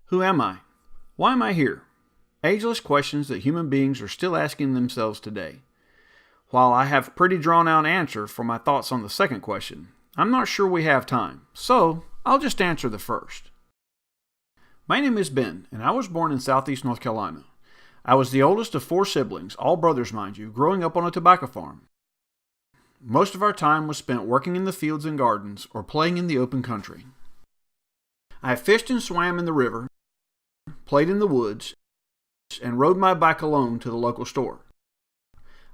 Who am I? Why am I here? Ageless questions that human beings are still asking themselves today. While I have a pretty drawn-out answer for my thoughts on the second question, I'm not sure we have time, so I'll just answer the first. My name is Ben, and I was born in Southeast North Carolina. I was the oldest of 4 siblings, all brothers mind you, growing up on a tobacco farm. Most of our time was spent working in the fields and gardens or playing in the open country. I fished and swam in the river, played in the woods, and rode my bike alone to the local store.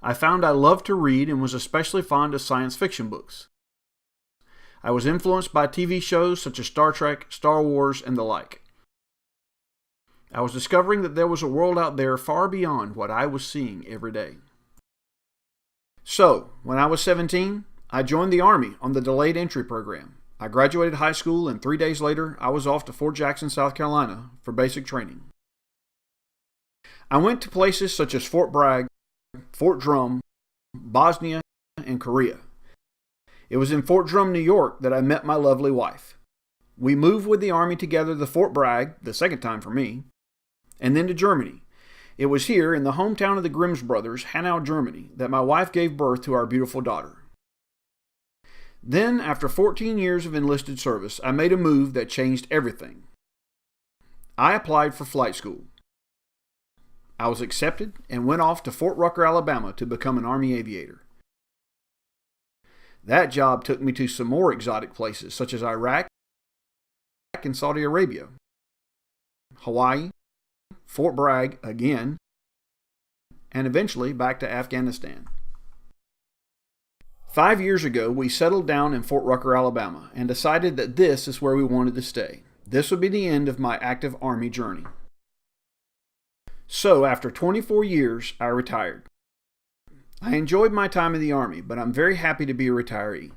I found I loved to read and was especially fond of science fiction books. I was influenced by TV shows such as Star Trek, Star Wars, and the like. I was discovering that there was a world out there far beyond what I was seeing every day. So, when I was 17, I joined the Army on the delayed entry program. I graduated high school, and 3 days later, I was off to Fort Jackson, South Carolina for basic training. I went to places such as Fort Bragg, Fort Drum, Bosnia, and Korea. It was in Fort Drum, New York that I met my lovely wife. We moved with the Army together to Fort Bragg, the second time for me, and then to Germany. It was here in the hometown of the Grimm's brothers, Hanau, Germany, that my wife gave birth to our beautiful daughter. Then, after 14 years of enlisted service, I made a move that changed everything. I applied for flight school. I was accepted and went off to Fort Rucker, Alabama to become an Army aviator. That job took me to some more exotic places such as Iraq and Saudi Arabia, Hawaii, Fort Bragg again, and eventually back to Afghanistan. 5 years ago, we settled down in Fort Rucker, Alabama, and decided that this is where we wanted to stay. This would be the end of my active Army journey. So, after 24 years, I retired. I enjoyed my time in the Army, but I'm very happy to be a retiree.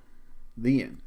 The end.